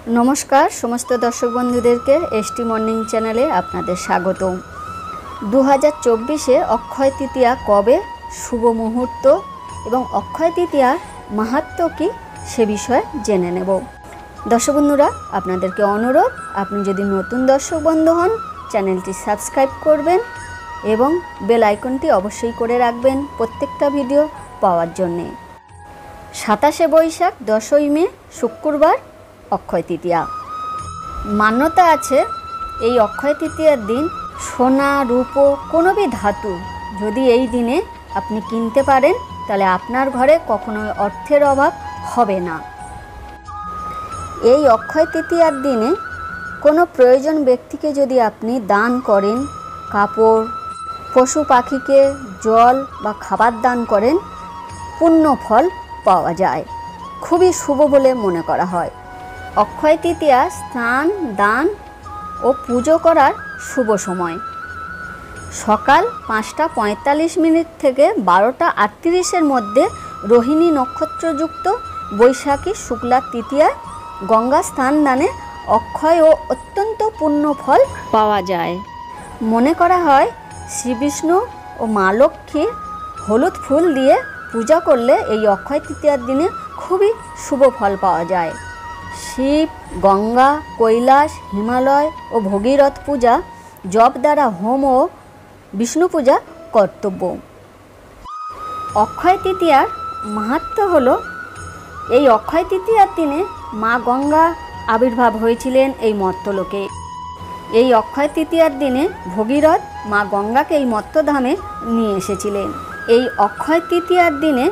नमस्कार समस्त दर्शक बंधुदेरके एसटी मर्निंग चैनेले आपनादेर स्वागतम। 2024 अक्षय तृतीया कबे शुभ मुहूर्त एवं अक्षय तृतीयार माहात्म्य कि से विषय जेने नेब। दर्शक बंधुरा आपनादेरके अनुरोध आपनि यदि नतून दर्शक बंधु हन चैनलटी सबस्क्राइब करबेन एवं बेल आइकनटी अवश्यई करे राखबेन प्रत्येकटा भिडियो पाওয়ার जन्य। 27 बैशाख 10 मे शुक्रवार अक्षय तृतीया। मान्यता आछे এই अक्षय तृतीयार दिन सोना रूपो कोनो भी धातु यदि এই दिने আপনি কিনতে পারেন তাহলে আপনার ঘরে কখনোই অর্থের অভাব হবে না। এই অক্ষয় তৃতীয়ার দিনে কোনো প্রয়োজন ব্যক্তিকে যদি আপনি দান করেন, কাপড়, পশু পাখিকে জল বা খাবার দান করেন, পুণ্য ফল পাওয়া যায়, খুবই শুভ বলে মনে করা হয়। অক্ষয় তৃতীয়া স্নান দান ও পুজো করার শুভ সময় সকাল 5টা 45 মিনিট থেকে 12টা 38-এর মধ্যে রোহিণী নক্ষত্রযুক্ত বৈশাখী শুক্লা তৃতীয়া গঙ্গা স্নান দানে অক্ষয় ও অত্যন্ত পূর্ণ ফল পাওয়া যায়। মনে করা হয় শ্রী বিষ্ণু ও মা লক্ষ্মীর হলুদ ফুল দিয়ে পূজা করলে এই অক্ষয় তৃতীয়ার দিনে খুবই শুভ ফল পাওয়া যায়। শিব, গঙ্গা, কৈলাস, হিমালয় ও ভগীরথ পূজা, জপ দ্বারা হোম ও বিষ্ণু পূজা কর্তব্য। অক্ষয় তৃতীয়ার মাহাত্ম্য হলো এই অক্ষয় তৃতীয়ার দিনে মা গঙ্গা আবির্ভাব হয়েছিলেন এই মর্ত্যলোকে। এই অক্ষয় তৃতীয়ার দিনে ভগীরথ মা গঙ্গাকে এই মর্ত্যধামে নিয়ে এসেছিলেন। এই অক্ষয় তৃতীয়ার দিনে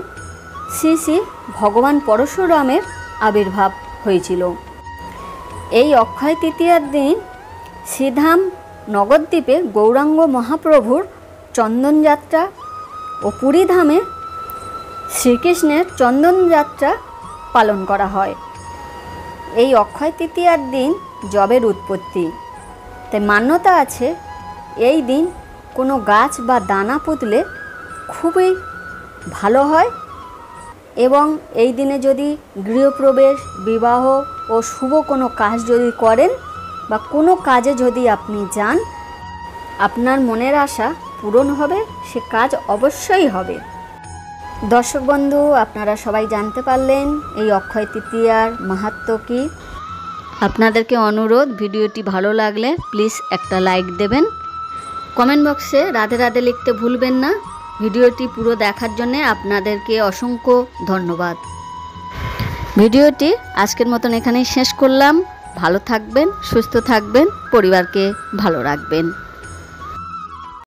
শ্রী শ্রী ভগবান পরশুরামের আবির্ভাব হয়েছিল। এই অক্ষয় তৃতীয়ার দিন শ্রীধাম নগরদ্বীপে গৌরাঙ্গ মহাপ্রভুর চন্দনযাত্রা ও পুরীধামে শ্রীকৃষ্ণের চন্দনযাত্রা পালন করা হয়। এই অক্ষয় তৃতীয়ার দিন যবের উৎপত্তি, তাই মান্যতা আছে এই দিন কোনো গাছ বা দানা পুঁতলে খুবই ভালো হয় এবং এই দিনে যদি গৃহপ্রবেশ, বিবাহ ও শুভ কোনো কাজ যদি করেন বা কোনো কাজে যদি আপনি যান, আপনার মনের আশা পূরণ হবে, সে কাজ অবশ্যই হবে। দর্শক বন্ধু, আপনারা সবাই জানতে পারলেন এই অক্ষয় তৃতীয়ার মাহাত্ম্য কী। আপনাদেরকে অনুরোধ, ভিডিওটি ভালো লাগলে প্লিজ একটা লাইক দেবেন। কমেন্ট বক্সে রাধে রাধে লিখতে ভুলবেন না। ভিডিওটি পুরো দেখার জন্য আপনাদেরকে অসংখ্য ধন্যবাদ। ভিডিওটি আজকের মতন এখানেই শেষ করলাম। ভালো থাকবেন, সুস্থ থাকবেন, পরিবারকে ভালো রাখবেন।